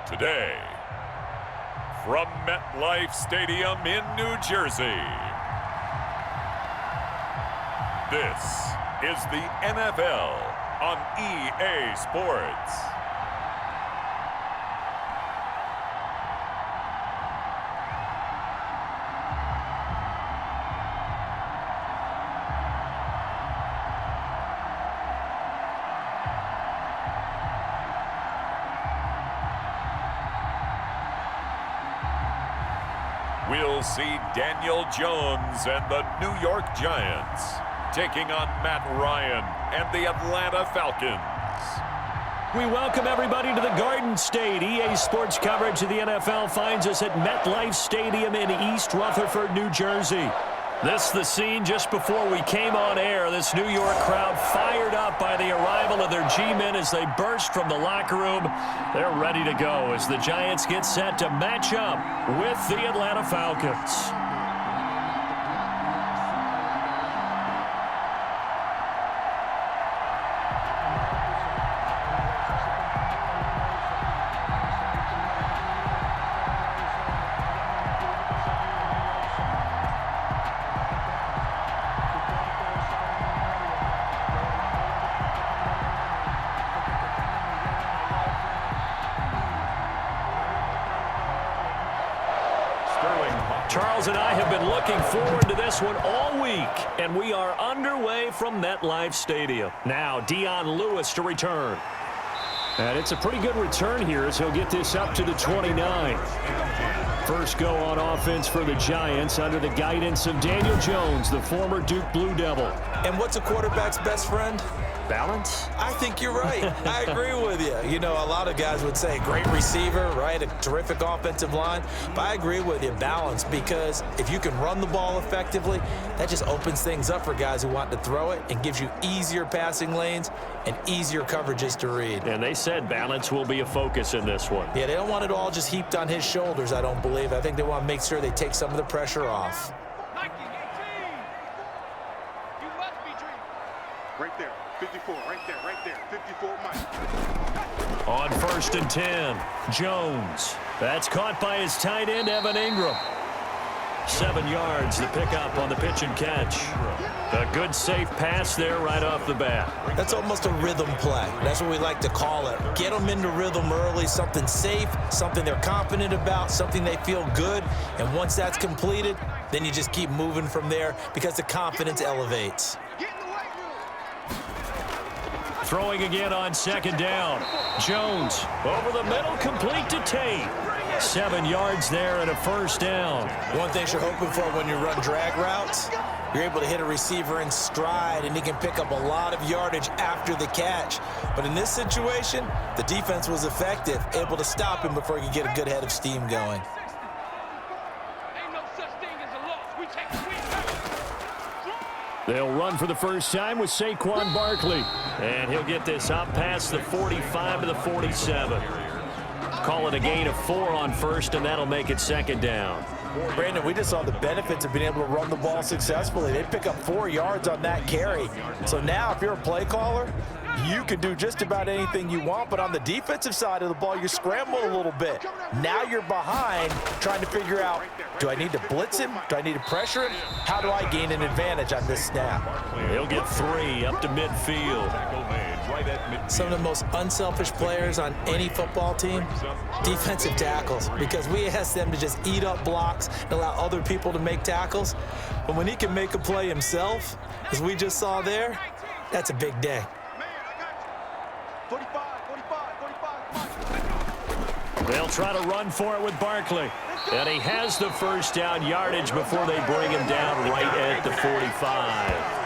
Today, from MetLife Stadium in New Jersey, this is the NFL on EA Sports. We'll see Daniel Jones and the New York Giants taking on Matt Ryan and the Atlanta Falcons. We welcome everybody to the Garden State. EA Sports coverage of the NFL finds us at MetLife Stadium in East Rutherford, New Jersey. This is the scene just before we came on air. This New York crowd fired up by the arrival of their G-men as they burst from the locker room. They're ready to go as the Giants get set to match up with the Atlanta Falcons. Charles and I have been looking forward to this one all week, and we are underway from MetLife Stadium. Now, Dion Lewis to return. And it's a pretty good return here as he'll get this up to the 29. First go on offense for the Giants under the guidance of Daniel Jones, the former Duke Blue Devil. And what's a quarterback's best friend? Balance? I think you're right. I agree with you. You know, a lot of guys would say great receiver, right? A terrific offensive line. But I agree with you, balance, because if you can run the ball effectively, that just opens things up for guys who want to throw it and gives you easier passing lanes and easier coverages to read. And they said balance will be a focus in this one. Yeah, they don't want it all just heaped on his shoulders, I don't believe. I think they want to make sure they take some of the pressure off. Right there, 54, right there, 54, Mike. On 1st and 10, Jones. That's caught by his tight end, Evan Ingram. 7 yards, the pickup on the pitch and catch. A good, safe pass there right off the bat. That's almost a rhythm play. That's what we like to call it. Get them into rhythm early, something safe, something they're confident about, something they feel good. And once that's completed, then you just keep moving from there because the confidence elevates. Throwing again on 2nd down. Jones over the middle, complete to Tate. 7 yards there and a 1st down. One thing you're hoping for when you run drag routes, you're able to hit a receiver in stride and he can pick up a lot of yardage after the catch. But in this situation, the defense was effective, able to stop him before he could get a good head of steam going. They'll run for the first time with Saquon Barkley. And he'll get this up past the 45 to the 47. Call it a gain of 4 on 1st, and that'll make it 2nd down. Brandon, we just saw the benefits of being able to run the ball successfully. They pick up 4 yards on that carry. So now if you're a play caller, you can do just about anything you want, but on the defensive side of the ball, you're scrambling a little bit. Now you're behind trying to figure out, do I need to blitz him? Do I need to pressure him? How do I gain an advantage on this snap? He'll get 3 up to midfield. Some of the most unselfish players on any football team, defensive tackles, because we ask them to just eat up blocks and allow other people to make tackles. But when he can make a play himself, as we just saw there, that's a big day. 45. They'll try to run for it with Barkley. And he has the 1st down yardage before they bring him down right at the 45.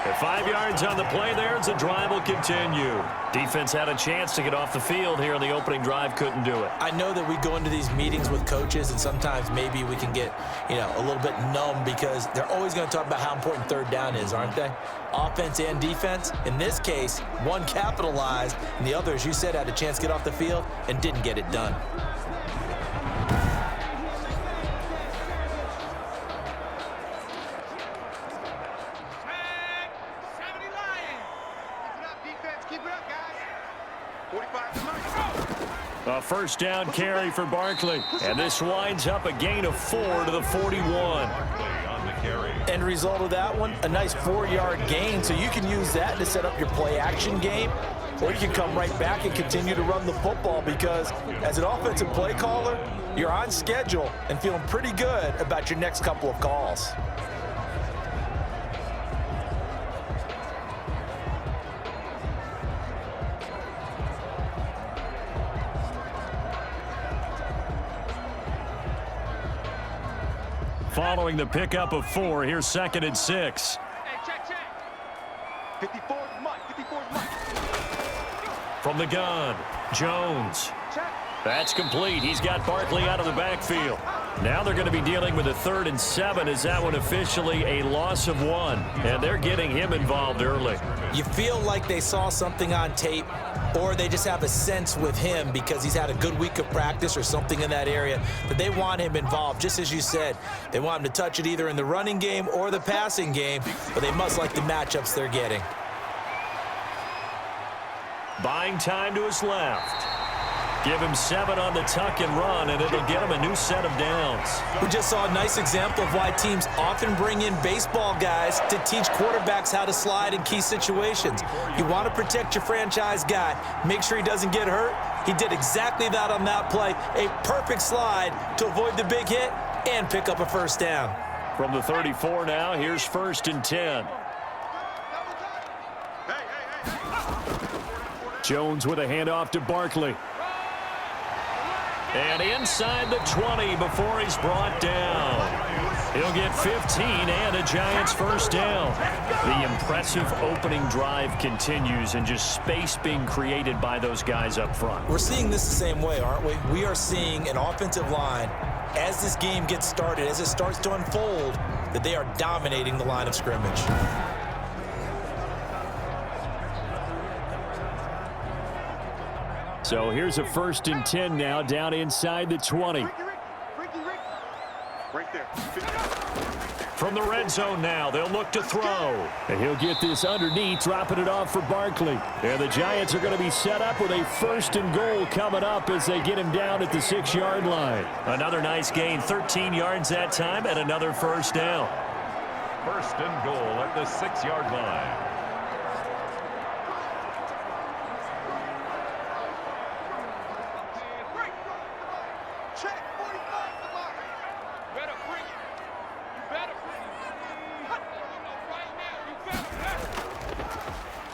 At 5 yards on the play there as the drive will continue. Defense had a chance to get off the field here in the opening drive, couldn't do it. I know that we go into these meetings with coaches and sometimes maybe we can get, a little bit numb because they're always going to talk about how important 3rd down is, aren't they? Offense and defense. In this case, one capitalized and the other, as you said, had a chance to get off the field and didn't get it done. Keep it up, guys. 45 to 9. A first down carry for Barkley. And this winds up a gain of 4 to the 41. End result of that one, a nice 4-yard gain. So you can use that to set up your play action game. Or you can come right back and continue to run the football because as an offensive play caller, you're on schedule and feeling pretty good about your next couple of calls. Following the pickup of 4, here's 2nd and 6. Hey, check. 54 is Mike. 54 is Mike. From the gun, Jones. Check. That's complete. He's got Barkley out of the backfield. Now they're going to be dealing with a 3rd and 7 as that one officially a loss of 1. And they're getting him involved early. You feel like they saw something on tape or they just have a sense with him because he's had a good week of practice or something in that area that they want him involved. Just as you said, they want him to touch it either in the running game or the passing game, but they must like the matchups they're getting. Buying time to his left. Give him 7 on the tuck and run, and it'll get him a new set of downs. We just saw a nice example of why teams often bring in baseball guys to teach quarterbacks how to slide in key situations. You want to protect your franchise guy. Make sure he doesn't get hurt. He did exactly that on that play. A perfect slide to avoid the big hit and pick up a first down. From the 34 now, here's 1st and 10. Jones with a handoff to Barkley. And inside the 20 before he's brought down. He'll get 15 and a Giants first down. The impressive opening drive continues and just space being created by those guys up front. We're seeing this the same way, aren't we? We are seeing an offensive line, as this game gets started, as it starts to unfold, that they are dominating the line of scrimmage. So here's a 1st and 10 now down inside the 20. Right there. From the red zone now, they'll look to throw. And he'll get this underneath, dropping it off for Barkley. And the Giants are going to be set up with a 1st and goal coming up as they get him down at the 6-yard line. Another nice gain, 13 yards that time, and another first down. 1st and goal at the 6-yard line.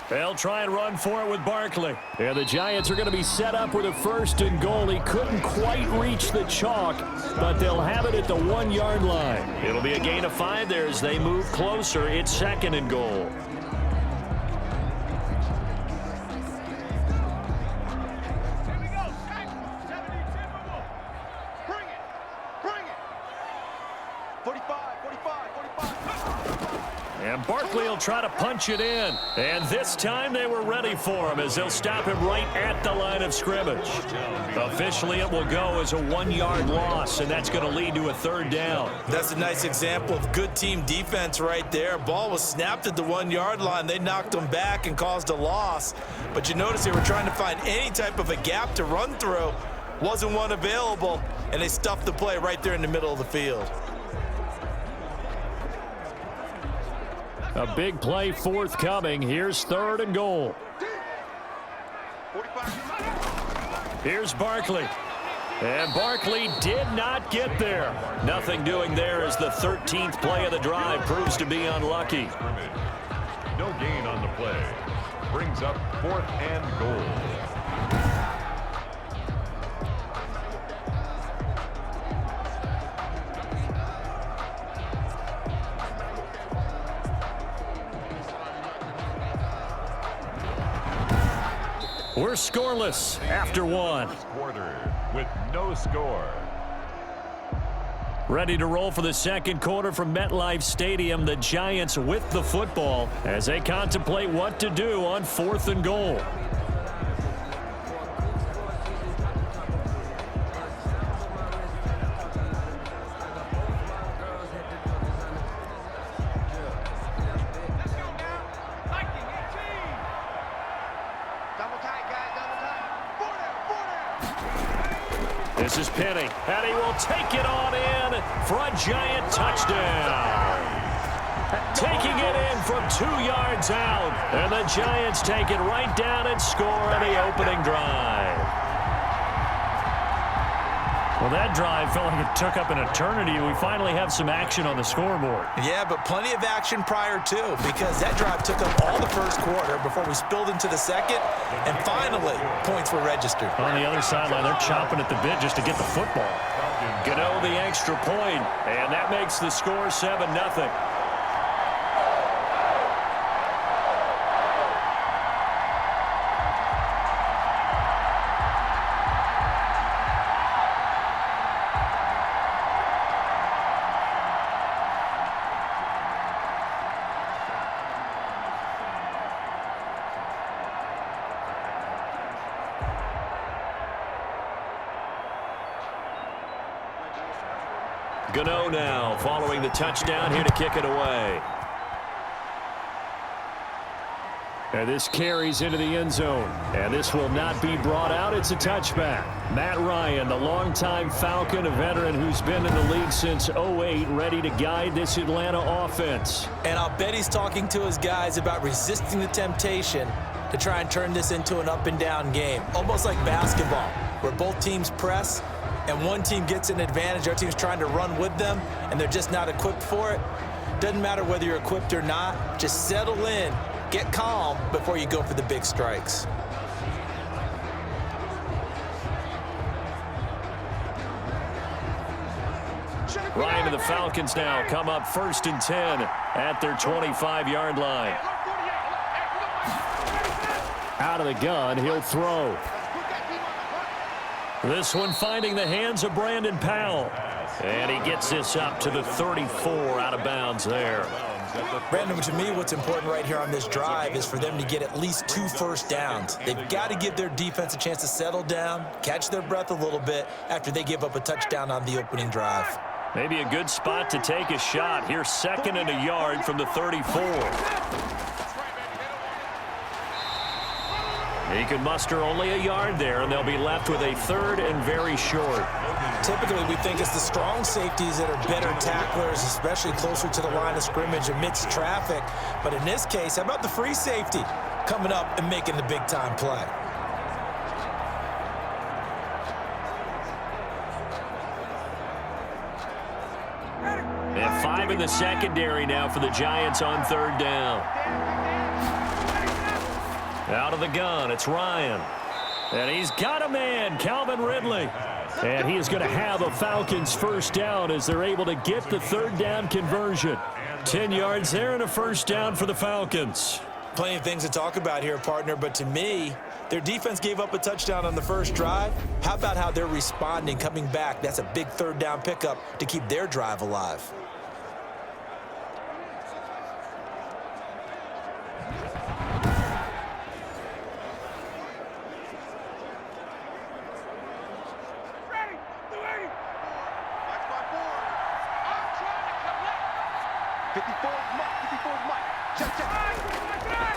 They'll try and run for it with Barkley. And the Giants are going to be set up with a 1st and goal. He couldn't quite reach the chalk, but they'll have it at the 1-yard line. It'll be a gain of 5 there as they move closer. It's 2nd and goal. And Barkley will try to punch it in. And this time they were ready for him as they'll stop him right at the line of scrimmage. Officially, it will go as a 1-yard loss, and that's going to lead to a 3rd down. That's a nice example of good team defense right there. Ball was snapped at the 1-yard line. They knocked him back and caused a loss. But you notice they were trying to find any type of a gap to run through. Wasn't one available, and they stuffed the play right there in the middle of the field. A big play forthcoming. Here's 3rd and goal. Here's Barkley. And Barkley did not get there. Nothing doing there as the 13th play of the drive proves to be unlucky. No gain on the play. Brings up 4th and goal. We're scoreless after 1. Quarter with no score. Ready to roll for the 2nd quarter from MetLife Stadium. The Giants with the football as they contemplate what to do on 4th and goal. This is Penny, and he will take it on in for a giant touchdown. Taking it in from 2 yards out, and the Giants take it right down and score on the opening drive. Well, that drive felt like it took up an eternity. We finally have some action on the scoreboard. Yeah, but plenty of action prior to, because that drive took up all the first quarter before we spilled into the second, and finally, points were registered. On the other sideline, they're chomping at the bit just to get the football. Gano the extra point, and that makes the score 7-0. Gano now following the touchdown here to kick it away. And this carries into the end zone. And this will not be brought out. It's a touchback. Matt Ryan, the longtime Falcon, a veteran who's been in the league since 2008, ready to guide this Atlanta offense. And I'll bet he's talking to his guys about resisting the temptation to try and turn this into an up-and-down game. Almost like basketball, where both teams press, and one team gets an advantage, our team's trying to run with them, and they're just not equipped for it. Doesn't matter whether you're equipped or not. Just settle in, get calm before you go for the big strikes. Ryan and the Falcons now come up 1st and 10 at their 25-yard line. Out of the gun, he'll throw. This one finding the hands of Brandon Powell. And he gets this up to the 34, out of bounds there. Brandon, to me, what's important right here on this drive is for them to get at least 2 first downs. They've got to give their defense a chance to settle down, catch their breath a little bit after they give up a touchdown on the opening drive. Maybe a good spot to take a shot. Here's 2nd and a yard from the 34. He can muster only a yard there, and they'll be left with a 3rd and very short. Typically, we think it's the strong safeties that are better tacklers, especially closer to the line of scrimmage amidst traffic. But in this case, how about the free safety coming up and making the big-time play? And 5 in the secondary now for the Giants on 3rd down. Out of the gun, it's Ryan. And he's got a man, Calvin Ridley. And he is going to have a Falcons first down as they're able to get the 3rd down conversion. 10 yards there and a first down for the Falcons. Plenty of things to talk about here, partner, but to me, their defense gave up a touchdown on the first drive. How about how they're responding, coming back? That's a big 3rd down pickup to keep their drive alive.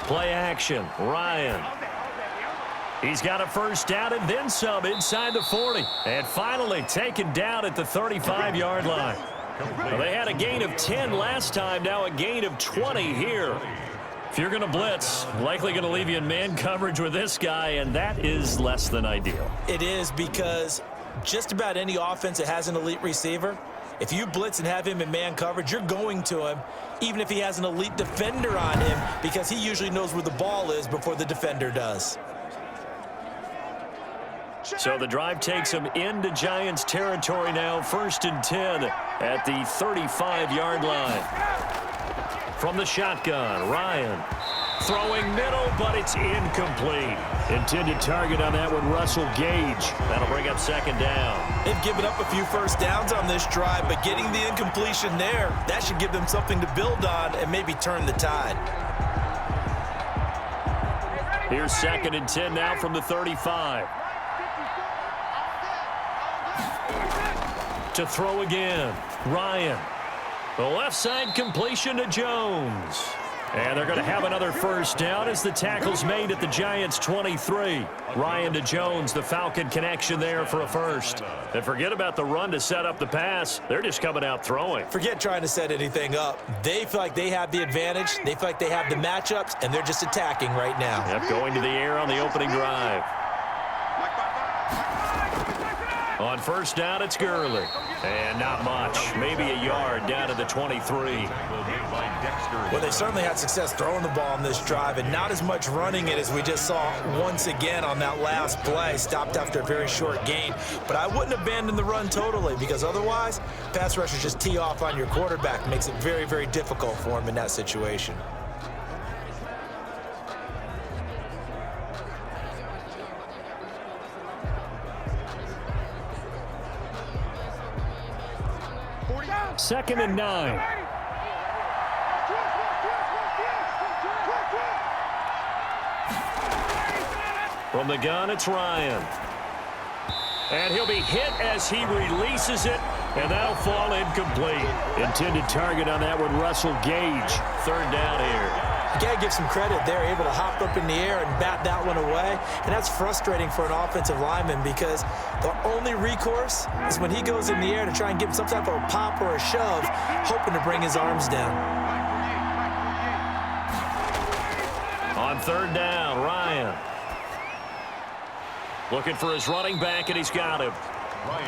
Play action, Ryan. He's got a first down and then some inside the 40. And finally taken down at the 35-yard line. Well, they had a gain of 10 last time, now a gain of 20 here. If you're going to blitz, likely going to leave you in man coverage with this guy, and that is less than ideal. It is, because just about any offense that has an elite receiver, if you blitz and have him in man coverage, you're going to him, even if he has an elite defender on him, because he usually knows where the ball is before the defender does. So the drive takes him into Giants territory now, 1st and 10 at the 35-yard line. From the shotgun, Ryan throwing middle, but it's incomplete. Intended target on that one, Russell Gage. That'll bring up 2nd down. They've given up a few first downs on this drive, but getting the incompletion there, that should give them something to build on and maybe turn the tide. Here's 2nd and 10 now from the 35. To throw again, Ryan. The left side completion to Jones. And they're going to have another first down as the tackle's made at the Giants' 23. Ryan to Jones, the Falcon connection there for a first. And forget about the run to set up the pass. They're just coming out throwing. Forget trying to set anything up. They feel like they have the advantage. They feel like they have the matchups, and they're just attacking right now. Yep, going to the air on the opening drive. On first down, it's Gurley. And not much. Maybe a yard down to the 23. Well, they certainly had success throwing the ball on this drive, and not as much running it as we just saw once again on that last play. Stopped after a very short gain. But I wouldn't abandon the run totally, because otherwise, pass rushers just tee off on your quarterback. Makes it very, very difficult for him in that situation. Second and 9. From the gun, it's Ryan. And he'll be hit as he releases it, and that'll fall incomplete. Intended target on that one, Russell Gage. Third down here. You got to give some credit. They're able to hop up in the air and bat that one away. And that's frustrating for an offensive lineman because the only recourse is when he goes in the air to try and give some type of a pop or a shove, hoping to bring his arms down. On third down, Ryan. Looking for his running back, and he's got him.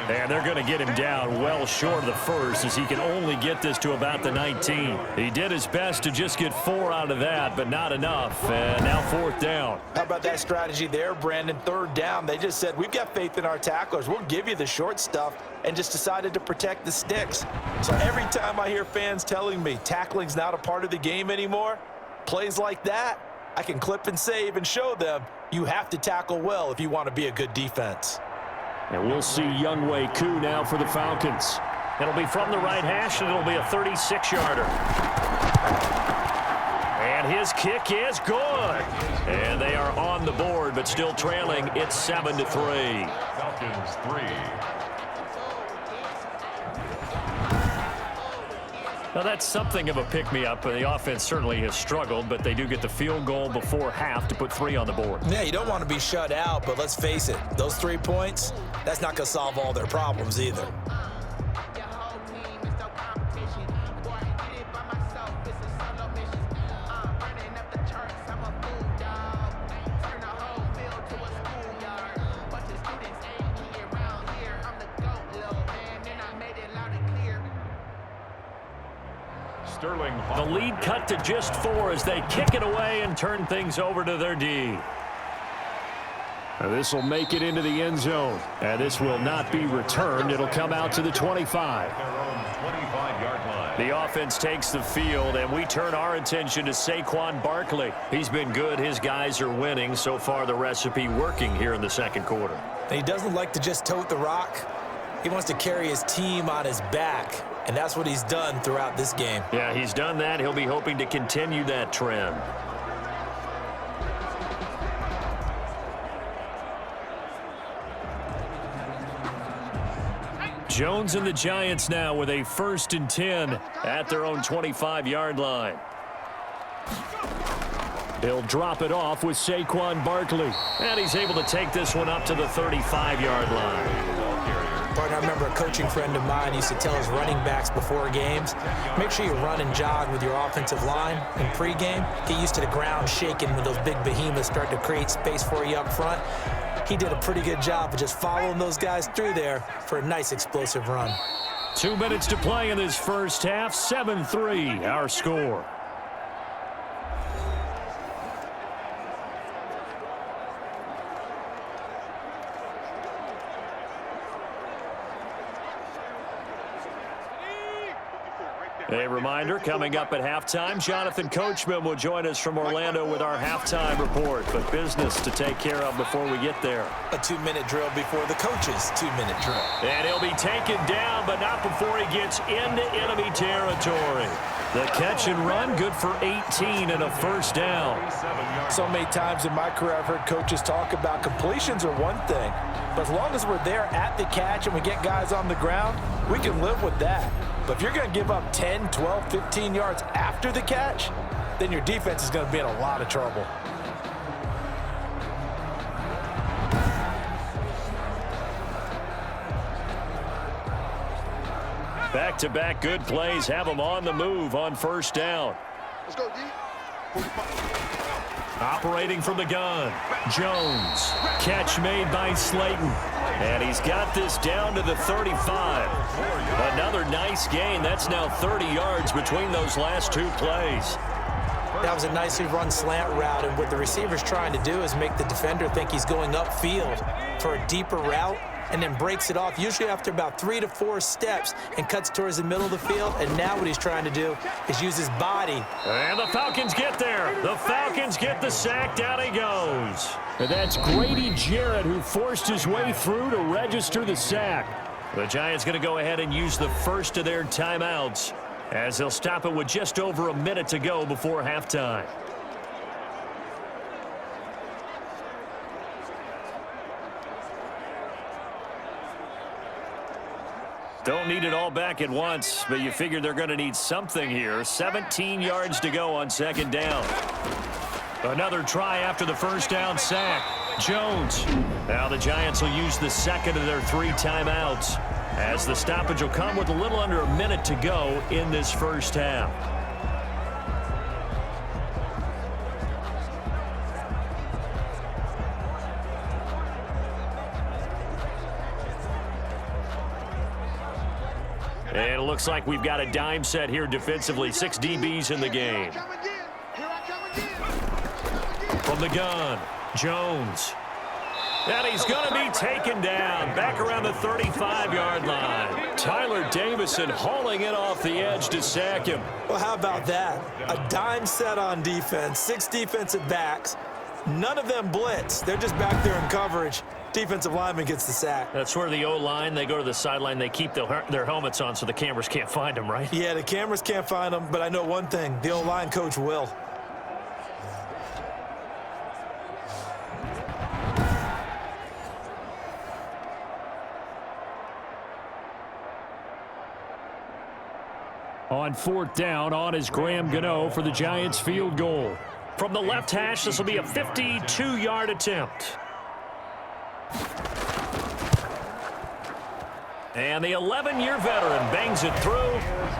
And they're going to get him down well short of the first as he can only get this to about the 19. He did his best to just get 4 out of that, but not enough. And now fourth down. How about that strategy there, Brandon? Third down, they just said, we've got faith in our tacklers. We'll give you the short stuff, and just decided to protect the sticks. So every time I hear fans telling me tackling's not a part of the game anymore, plays like that, I can clip and save and show them you have to tackle well if you want to be a good defense. And we'll see Younghoe Koo now for the Falcons. It'll be from the right hash, and it'll be a 36-yarder. And his kick is good. And they are on the board, but still trailing. It's 7-3. Falcons 3. Now, that's something of a pick-me-up. The offense certainly has struggled, but they do get the field goal before half to put 3 on the board. Yeah, you don't want to be shut out, but let's face it, those 3 points, that's not going to solve all their problems either. The lead cut to just 4 as they kick it away and turn things over to their D. This will make it into the end zone. And this will not be returned. It'll come out to the 25. The offense takes the field, and we turn our attention to Saquon Barkley. He's been good. His guys are winning. So far, the recipe working here in the second quarter. He doesn't like to just tote the rock. He wants to carry his team on his back, and that's what he's done throughout this game. Yeah, he's done that. He'll be hoping to continue that trend. Jones and the Giants now with a 1st and 10 at their own 25-yard line. He'll drop it off with Saquon Barkley. And he's able to take this one up to the 35-yard line. Partner, I remember a coaching friend of mine used to tell his running backs before games, make sure you run and jog with your offensive line in pregame. Get used to the ground shaking when those big behemoths start to create space for you up front. He did a pretty good job of just following those guys through there for a nice explosive run. 2 minutes to play in this first half. 7-3 our score. A reminder, coming up at halftime, Jonathan Coachman will join us from Orlando with our halftime report. But business to take care of before we get there. A 2-minute drill before the coach's 2-minute drill. And he'll be taken down, but not before he gets into enemy territory. The catch and run, good for 18 and a first down. So many times in my career I've heard coaches talk about completions are one thing, but as long as we're there at the catch and we get guys on the ground, we can live with that. But if you're going to give up 10, 12, 15 yards after the catch, then your defense is going to be in a lot of trouble. Back-to-back good plays have them on the move on first down. Let's go, D. 45. Operating from the gun, Jones. Catch made by Slayton. And he's got this down to the 35. Another nice gain. That's now 30 yards between those last two plays. That was a nicely run slant route, and what the receiver's trying to do is make the defender think he's going upfield for a deeper route, and then breaks it off, usually after about 3 to 4 steps, and cuts towards the middle of the field. And now what he's trying to do is use his body. And the Falcons get there. The Falcons get the sack. Down he goes. And that's Grady Jarrett who forced his way through to register the sack. The Giants going to go ahead and use the first of their timeouts, as they'll stop it with just over a minute to go before halftime. Don't need it all back at once, but you figure they're going to need something here. 17 yards to go on second down. Another try after the first down sack. Jones. Now the Giants will use the second of their 3 timeouts, as the stoppage will come with a little under a minute to go in this first half. And it looks like we've got a dime set here defensively. 6 DBs in the game. From the gun, Jones. And he's going to be taken down back around the 35-yard line. Tyler Davison hauling it off the edge to sack him. Well, how about that? A dime set on defense, 6 defensive backs. None of them blitz. They're just back there in coverage. Defensive lineman gets the sack. That's where the O-line, they go to the sideline, they keep their helmets on so the cameras can't find them, right? Yeah, the cameras can't find them, but I know one thing. The O-line coach will. On fourth down, on is Graham Gano for the Giants field goal. From the left hash, this will be a 52-yard attempt. And the 11-year veteran bangs it through,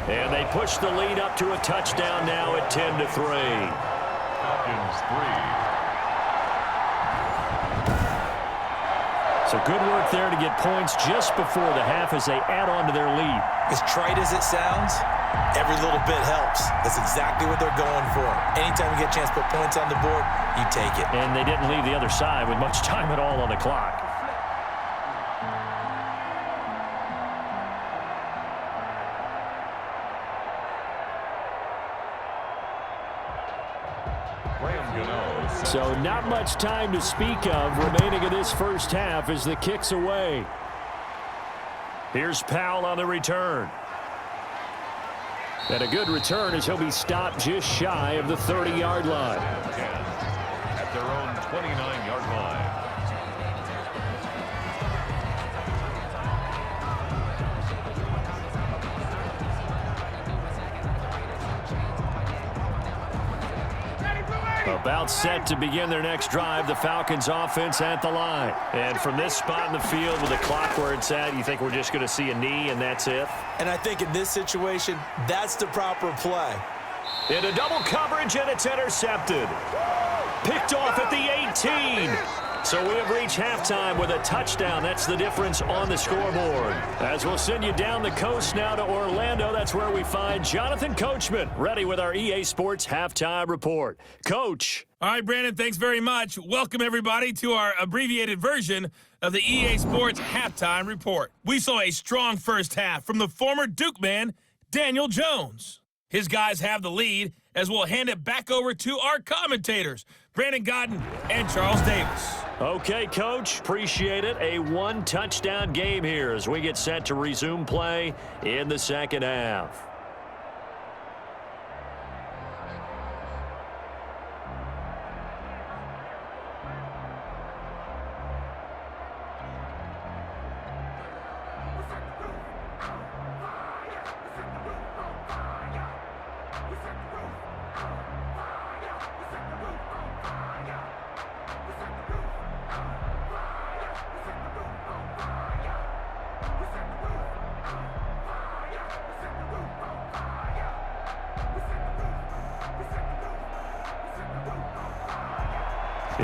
and they push the lead up to a touchdown now at 10-3. Falcons 3. So good work there to get points just before the half as they add on to their lead. As trite as it sounds, every little bit helps. That's exactly what they're going for. Anytime you get a chance to put points on the board, you take it. And they didn't leave the other side with much time at all on the clock. So not much time to speak of remaining in this first half as the kick's away. Here's Powell on the return. And a good return as he'll be stopped just shy of the 30-yard line. At their own 29-yard line. About set to begin their next drive, the Falcons offense at the line. And from this spot in the field with the clock where it's at, you think we're just going to see a knee and that's it? And I think in this situation, that's the proper play. Into double coverage, and it's intercepted. Picked off at the 18. So we have reached halftime with a touchdown. That's the difference on the scoreboard. As we'll send you down the coast now to Orlando, that's where we find Jonathan Coachman, ready with our EA Sports Halftime Report. Coach. All right, Brandon, thanks very much. Welcome, everybody, to our abbreviated version of the EA Sports Halftime Report. We saw a strong first half from the former Duke man, Daniel Jones. His guys have the lead, as we'll hand it back over to our commentators, Brandon Godden and Charles Davis. Okay, Coach, appreciate it. A one-touchdown game here as we get set to resume play in the second half.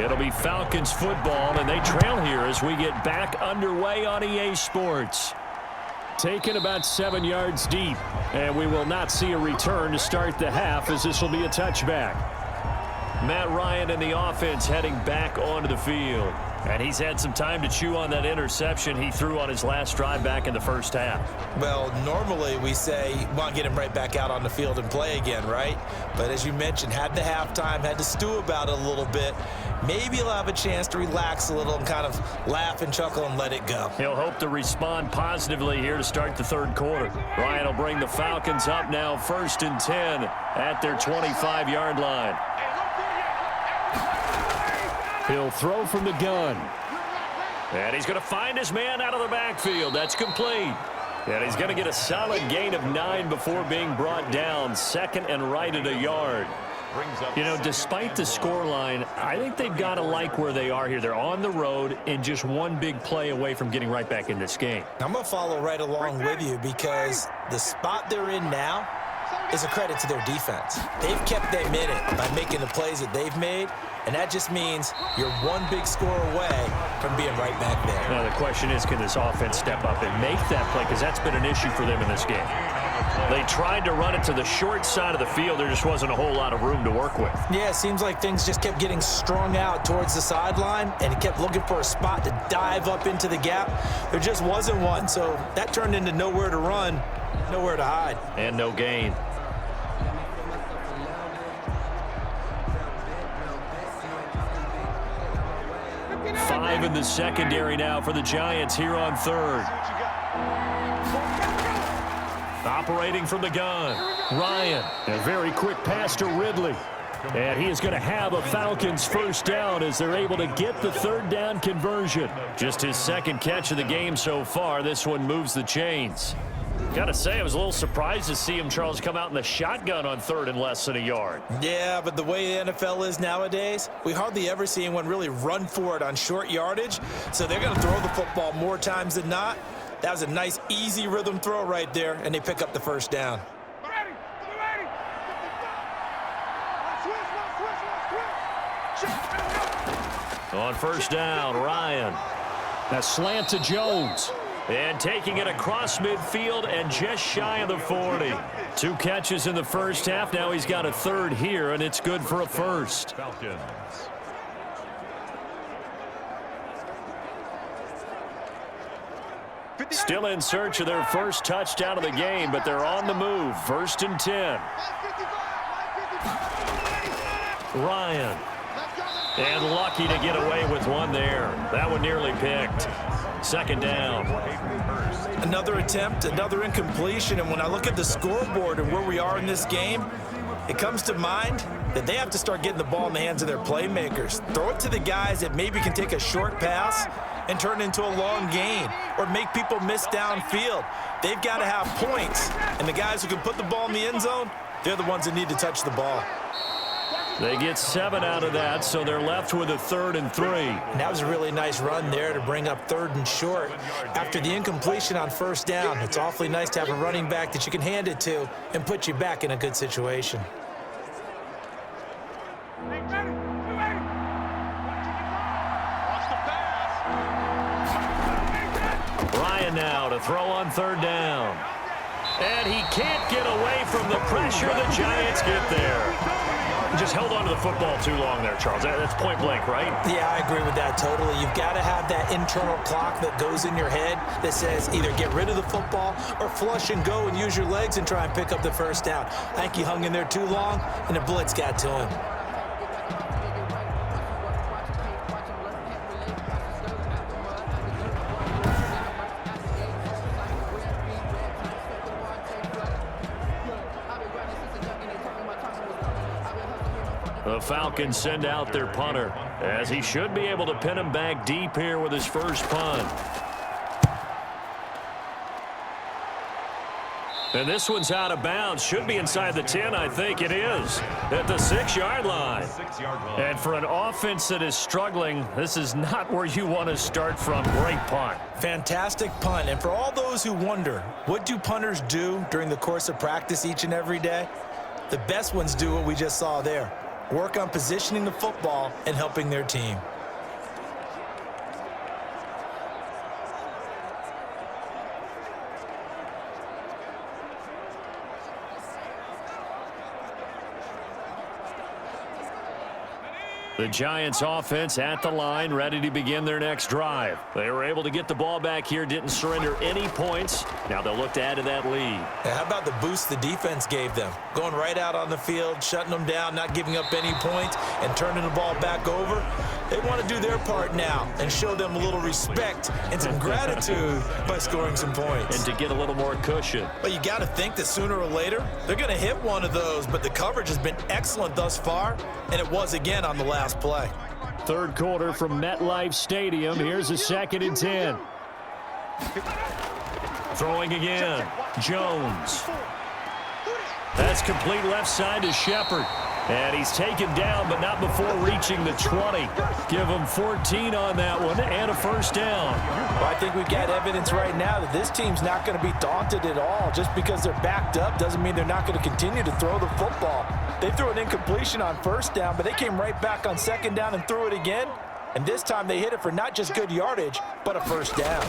It'll be Falcons football, and they trail here as we get back underway on EA Sports. Taken about 7 yards deep, and we will not see a return to start the half as this will be a touchback. Matt Ryan and the offense heading back onto the field. And he's had some time to chew on that interception he threw on his last drive back in the first half. Well, normally we say, want to get him right back out on the field and play again, right? But as you mentioned, had the halftime, had to stew about it a little bit. Maybe he'll have a chance to relax a little and kind of laugh and chuckle and let it go. He'll hope to respond positively here to start the third quarter. Ryan will bring the Falcons up now 1st and 10 at their 25-yard line. He'll throw from the gun. And he's going to find his man out of the backfield. That's complete. And he's going to get a solid gain of 9 before being brought down. Second and right at a yard. You know, despite the scoreline, I think they've got to like where they are here. They're on the road and just one big play away from getting right back in this game. I'm going to follow right along with you because the spot they're in now is a credit to their defense. They've kept them in it by making the plays that they've made, and that just means you're one big score away from being right back there. Now, the question is, can this offense step up and make that play? Because that's been an issue for them in this game. They tried to run it to the short side of the field. There just wasn't a whole lot of room to work with. Yeah, it seems like things just kept getting strung out towards the sideline, and he kept looking for a spot to dive up into the gap. There just wasn't one, so that turned into nowhere to run, nowhere to hide. And no gain. Five in the secondary now for the Giants here on third. Operating from the gun, Ryan. A very quick pass to Ridley. And he is going to have a Falcons first down as they're able to get the third down conversion. Just his second catch of the game so far. This one moves the chains. Got to say, I was a little surprised to see him, Charles, come out in the shotgun on third and less than a yard. Yeah, but the way the NFL is nowadays, we hardly ever see anyone really run for it on short yardage. So they're going to throw the football more times than not. That was a nice, easy rhythm throw right there, and they pick up the first down. On first down, Ryan. A slant to Jones. And taking it across midfield and just shy of the 40. 2 catches in the first half. Now he's got a third here, and it's good for a first. Falcons. Still in search of their first touchdown of the game, but they're on the move. 1st and 10. Ryan. And lucky to get away with one there. That one nearly picked. Second down. Another attempt, another incompletion, and when I look at the scoreboard and where we are in this game, it comes to mind that they have to start getting the ball in the hands of their playmakers. Throw it to the guys that maybe can take a short pass and turn it into a long gain or make people miss downfield. They've got to have points, and the guys who can put the ball in the end zone, they're the ones that need to touch the ball. They get 7 out of that, so they're left with a 3rd and 3. And that was a really nice run there to bring up 3rd and short. After the incompletion on first down, it's awfully nice to have a running back that you can hand it to and put you back in a good situation. Ryan now to throw on 3rd down. And he can't get away from the pressure. The Giants get there. Just held on to the football too long there, Charles. That's point blank, right? Yeah, I agree with that totally. You've got to have that internal clock that goes in your head that says either get rid of the football or flush and go and use your legs and try and pick up the first down. I think he hung in there too long, and the blitz got to him. The Falcons send out their punter, as he should be able to pin him back deep here with his first punt. And this one's out of bounds. Should be inside the 10, I think it is. At the 6-yard line. And for an offense that is struggling, this is not where you want to start from. Great punt. Fantastic punt. And for all those who wonder, what do punters do during the course of practice each and every day? The best ones do what we just saw there. work on positioning the football and helping their team. The Giants offense at the line, ready to begin their next drive. They were able to get the ball back here, didn't surrender any points. Now they'll look to add to that lead. Yeah, how about the boost the defense gave them? Going right out on the field, shutting them down, not giving up any points, and turning the ball back over. They want to do their part now and show them a little respect and some gratitude by scoring some points. And to get a little more cushion. But you got to think that sooner or later, they're going to hit one of those, but the coverage has been excellent thus far, and it was again on the last play. Third quarter from MetLife Stadium. Here's a 2nd and 10. Throwing again. Jones. That's complete left side to Shepard. And he's taken down, but not before reaching the 20. Give him 14 on that one and a first down. Well, I think we've got evidence right now that this team's not going to be daunted at all. Just because they're backed up doesn't mean they're not going to continue to throw the football. They threw an incompletion on first down, but they came right back on second down and threw it again. And this time they hit it for not just good yardage, but a first down.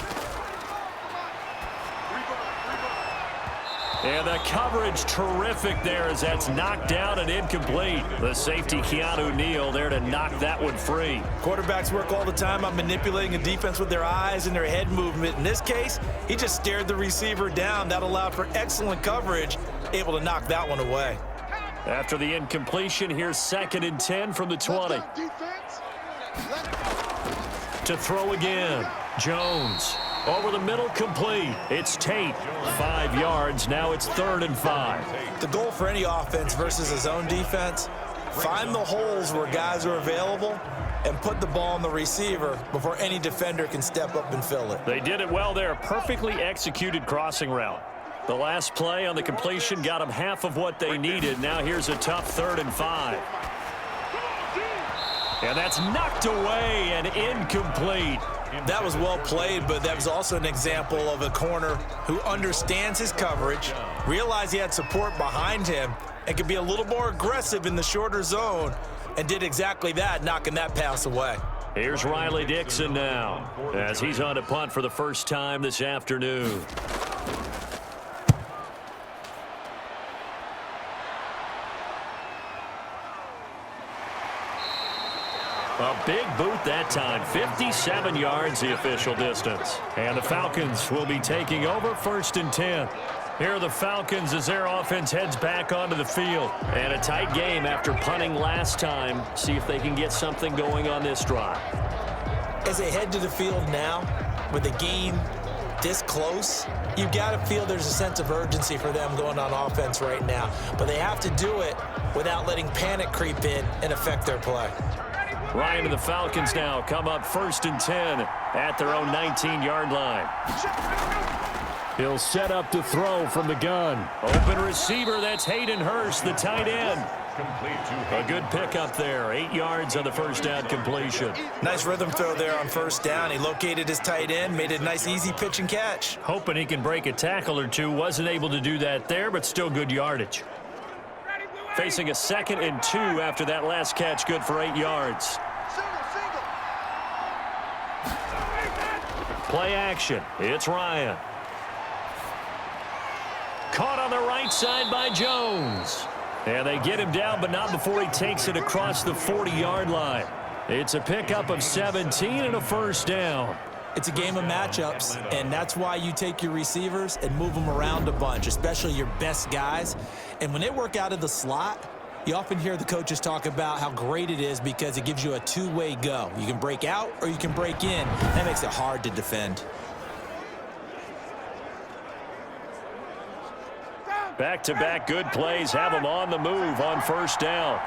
And the coverage terrific there as that's knocked down and incomplete. The safety, Keanu Neal, there to knock that one free. Quarterbacks work all the time on manipulating a defense with their eyes and their head movement. In this case, he just stared the receiver down. That allowed for excellent coverage, able to knock that one away. After the incompletion, here's 2nd and 10 from the 20. To throw again. Jones. Over the middle, complete. It's Tate. 5 yards. Now it's 3rd and 5. The goal for any offense versus a zone defense, find the holes where guys are available and put the ball on the receiver before any defender can step up and fill it. They did it well there. Perfectly executed crossing route. The last play on the completion got them half of what they needed. Now here's a tough 3rd and 5. And that's knocked away and incomplete. That was well played, but that was also an example of a corner who understands his coverage, realized he had support behind him, and could be a little more aggressive in the shorter zone, and did exactly that, knocking that pass away. Here's Riley Dixon now, as he's on to punt for the first time this afternoon. A big boot that time, 57 yards the official distance. And the Falcons will be taking over 1st and 10. Here are the Falcons as their offense heads back onto the field. And a tight game after punting last time. See if they can get something going on this drive. As they head to the field now, with a game this close, you've got to feel there's a sense of urgency for them going on offense right now. But they have to do it without letting panic creep in and affect their play. Ryan and the Falcons now come up 1st and 10 at their own 19-yard line. He'll set up to throw from the gun. Open receiver, that's Hayden Hurst, the tight end. A good pickup there, 8 yards on the first down completion. Nice rhythm throw there on first down. He located his tight end, made it a nice easy pitch and catch. Hoping he can break a tackle or two. Wasn't able to do that there, but still good yardage. Facing a 2nd and 2 after that last catch, good for 8 yards. Play action. It's Ryan. Caught on the right side by Jones. And they get him down, but not before he takes it across the 40-yard line. It's a pickup of 17 and a first down. It's a game of matchups, and that's why you take your receivers and move them around a bunch, especially your best guys. And when they work out of the slot, you often hear the coaches talk about how great it is because it gives you a two-way go. You can break out or you can break in. That makes it hard to defend. Back-to-back good plays have them on the move on first down.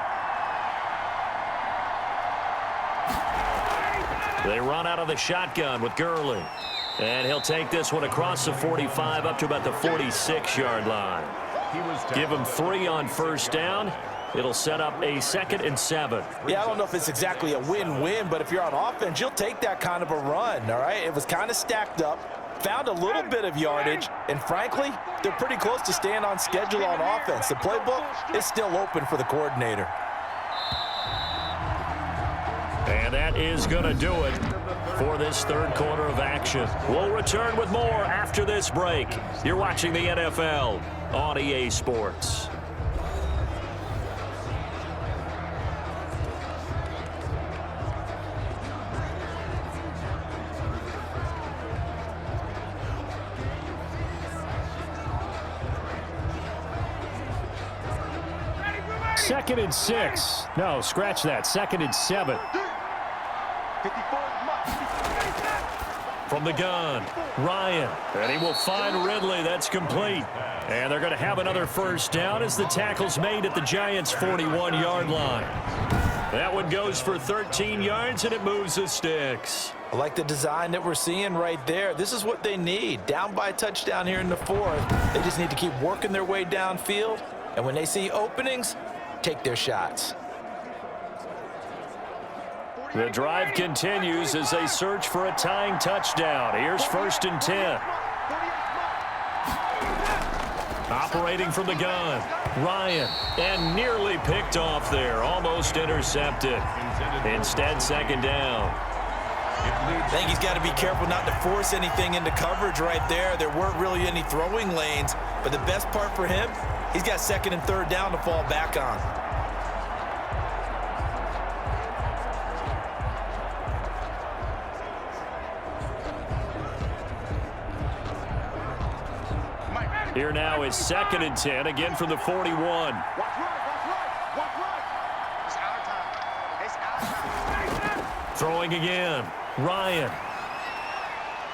They run out of the shotgun with Gurley. And he'll take this one across the 45 up to about the 46-yard line. Give him 3 on first down. It'll set up a 2nd and 7. Yeah, I don't know if it's exactly a win-win, but if you're on offense, you'll take that kind of a run, all right? It was kind of stacked up, found a little bit of yardage, and frankly, they're pretty close to staying on schedule on offense. The playbook is still open for the coordinator. is going to do it for this third quarter of action. We'll return with more after this break. You're watching the NFL on EA Sports. Second and 6. No, scratch that. Second and 7. From the gun, Ryan. And he will find Ridley. That's complete. And they're going to have another first down as the tackle's made at the Giants' 41-yard line. That one goes for 13 yards, and it moves the sticks. I like the design that we're seeing right there. This is what they need. Down by a touchdown here in the fourth. They just need to keep working their way downfield. And when they see openings, take their shots. The drive continues as they search for a tying touchdown. Here's first and 10. Operating from the gun, Ryan, and nearly picked off there, almost intercepted. Instead, second down. I think he's got to be careful not to force anything into coverage right there. There weren't really any throwing lanes, but the best part for him, he's got second and third down to fall back on. Here now is second and 10, again from the 41. Watch right. It's our time. Throwing again, Ryan.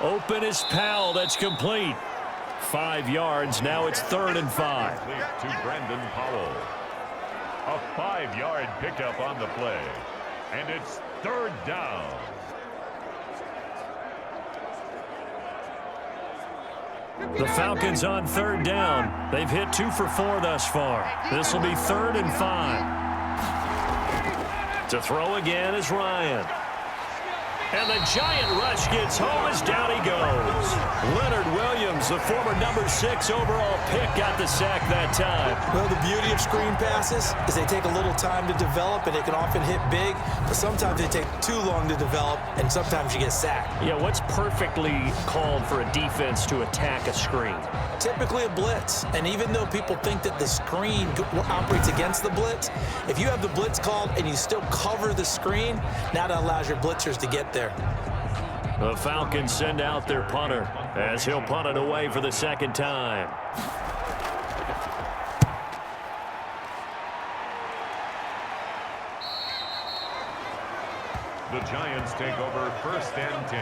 Open is Powell, that's complete. 5 yards, now it's third and 5. To Brandon Powell. A 5-yard pickup on the play. And it's third down. The Falcons on third down. They've hit 2 for 4 thus far. This will be third and 5. To throw again is Ryan. And the giant rush gets home as down he goes. Leonard Williams, the former number 6 overall pick, got the sack that time. Well, the beauty of screen passes is they take a little time to develop, and they can often hit big, but sometimes they take too long to develop, and sometimes you get sacked. Yeah, what's perfectly called for a defense to attack a screen? Typically a blitz, and even though people think that the screen operates against the blitz, if you have the blitz called and you still cover the screen, now that allows your blitzers to get there. The Falcons send out their punter as he'll punt it away for the second time. The Giants take over first and 10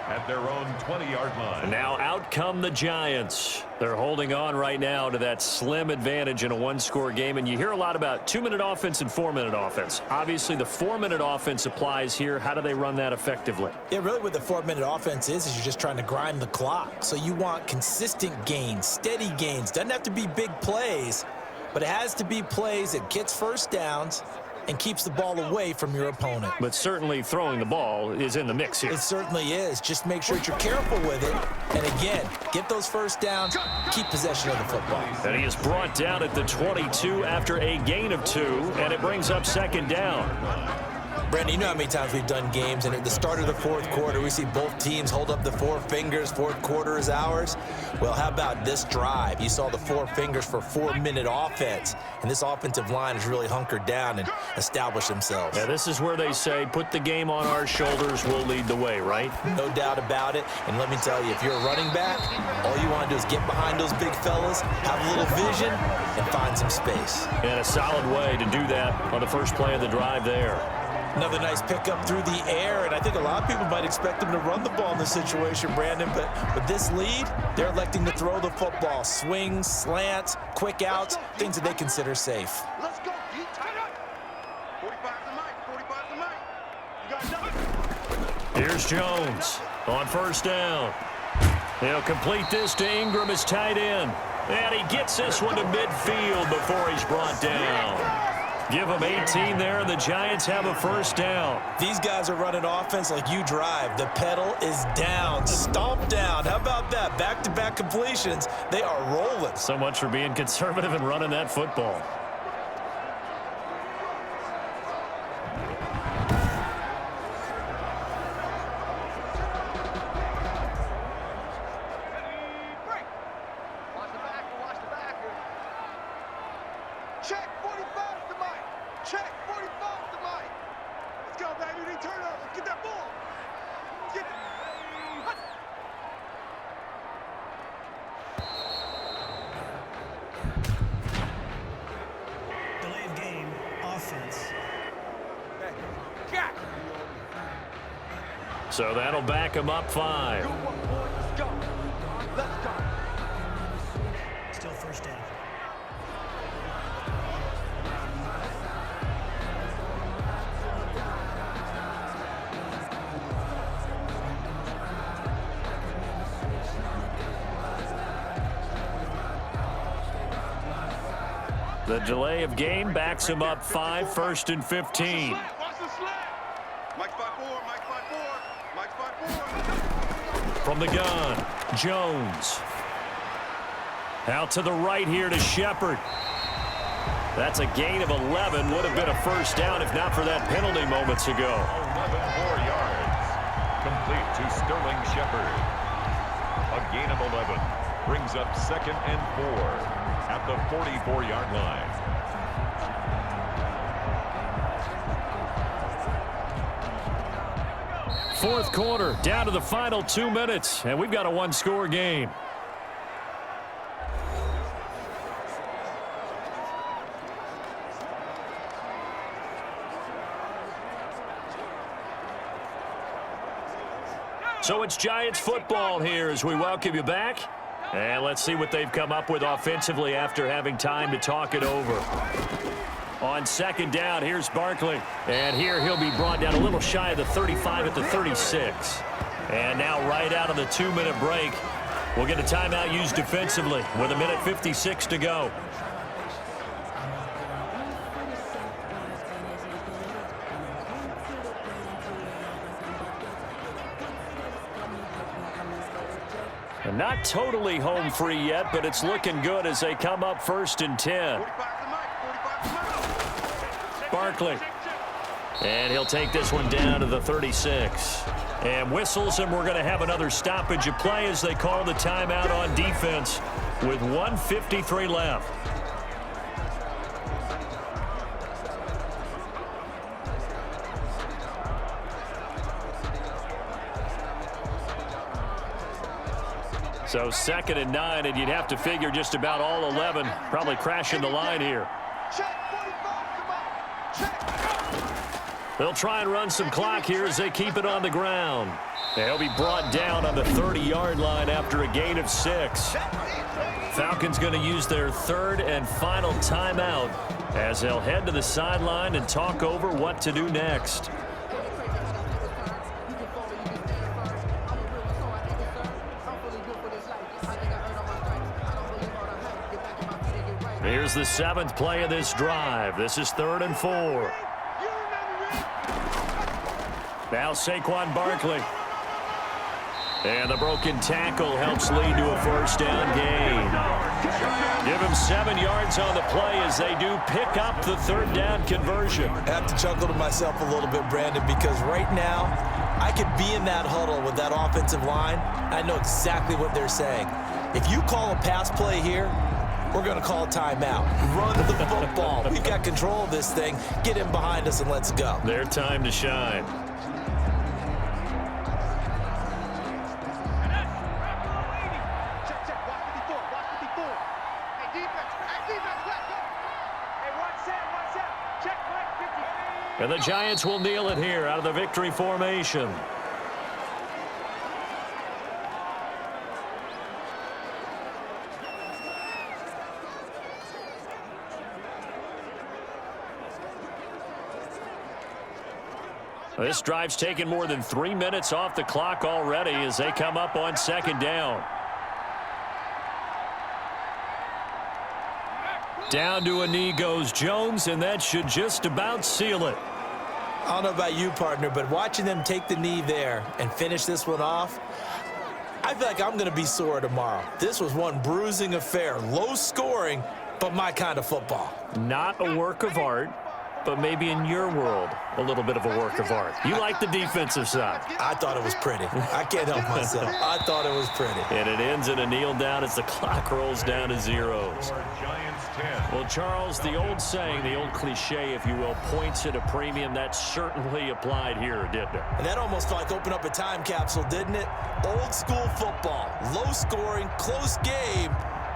at their own 20-yard line. Now out come the Giants. They're holding on right now to that slim advantage in a one-score game, and you hear a lot about 2-minute offense and 4-minute offense. Obviously, the 4-minute offense applies here. How do they run that effectively? Yeah, really what the 4-minute offense is you're just trying to grind the clock. So you want consistent gains, steady gains. Doesn't have to be big plays, but it has to be plays that gets first downs and keeps the ball away from your opponent. But certainly throwing the ball is in the mix here. It certainly is. Just make sure that you're careful with it. And again, get those first downs, keep possession of the football. And he is brought down at the 22 after a gain of 2, and it brings up second down. Brandon, you know how many times we've done games, and at the start of the fourth quarter, we see both teams hold up the 4 fingers, fourth quarter is ours. Well, how about this drive? You saw the 4 fingers for 4-minute offense, and this offensive line has really hunkered down and established themselves. Yeah, this is where they say, put the game on our shoulders, we'll lead the way, right? No doubt about it, and let me tell you, if you're a running back, all you want to do is get behind those big fellas, have a little vision, and find some space. And a solid way to do that on the first play of the drive there. Another nice pickup through the air, and I think a lot of people might expect them to run the ball in this situation, Brandon, but with this lead, they're electing to throw the football. Swings, slants, quick outs, things that they consider safe. Let's go. Deep tight up. 45 to Mike. 45 to Mike. You got nothing. Here's Jones on first down. He'll complete this to Ingram as tight end. And he gets this one to midfield before he's brought down. Give him 18 there, and the Giants have a first down. These guys are running offense like you drive. The pedal is down, stomp down. How about that? Back-to-back completions. They are rolling. So much for being conservative and running that football. So that'll back him up 5. Let's go. Let's go. Still first down. The delay of game backs him up 5, 1st and 15. Watch the slap. Mike's 5-4. Mike's 5-4. Mike's 5-4. From the gun, Jones. Out to the right here to Shepard. That's a gain of 11. Would have been a first down if not for that penalty moments ago. 11 more yards. Complete to Sterling Shepard. A gain of 11. Brings up 2nd and 4 at the 44-yard line. Fourth quarter, down to the final 2 minutes, and we've got a one-score game. So it's Giants football here as we welcome you back. And let's see what they've come up with offensively after having time to talk it over. On 2nd down, here's Barkley. And here he'll be brought down a little shy of the 35 at the 36. And now right out of the 2-minute break, we'll get a timeout used defensively with 1:56 to go. And not totally home free yet, but it's looking good as they come up 1st and 10. 45 Barkley. And he'll take this one down to the 36. And whistles, and we're going to have another stoppage of play as they call the timeout on defense with 1:53 left. So 2nd and 9, and you'd have to figure just about all 11 probably crashing the line here. They'll try and run some clock here as they keep it on the ground. They'll be brought down on the 30-yard line after a gain of 6. Falcons going to use their 3rd and final timeout as they'll head to the sideline and talk over what to do next. Here's the 7th play of this drive. This is 3rd and 4. Now Saquon Barkley. And the broken tackle helps lead to a first down gain. Give him 7 yards on the play as they do pick up the 3rd down conversion. I have to chuckle to myself a little bit, Brandon, because right now I could be in that huddle with that offensive line. I know exactly what they're saying. If you call a pass play here, we're going to call a timeout. Run the football. We've got control of this thing. Get in behind us and let's go. Their time to shine. And the Giants will kneel it here out of the victory formation. This drive's taken more than 3 minutes off the clock already as they come up on 2nd down. Down to a knee goes Jones, and that should just about seal it. I don't know about you, partner, but watching them take the knee there and finish this one off, I feel like I'm going to be sore tomorrow. This was one bruising affair. Low scoring, but my kind of football. Not a work of art, but maybe in your world, a little bit of a work of art. You like the defensive side. I thought it was pretty. I can't help myself. I thought it was pretty. And it ends in a kneel down as the clock rolls down to zeros. Well, Charles, the old saying, the old cliche, if you will, points at a premium, that certainly applied here, didn't it? And that almost felt like open up a time capsule, didn't it? Old school football, low scoring, close game.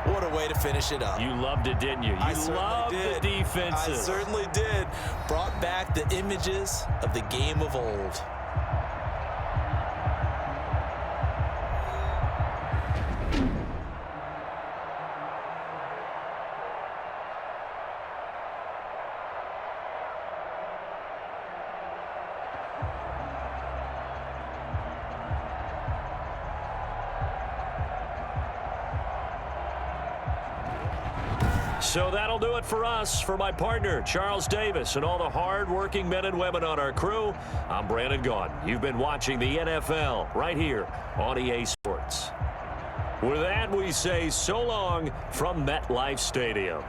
What a way to finish it up. You loved it, didn't you? You loved the defenses. I certainly did. Brought back the images of the game of old. So that'll do it for us. For my partner, Charles Davis, and all the hard-working men and women on our crew, I'm Brandon Gaudin. You've been watching the NFL right here on EA Sports. With that, we say so long from MetLife Stadium.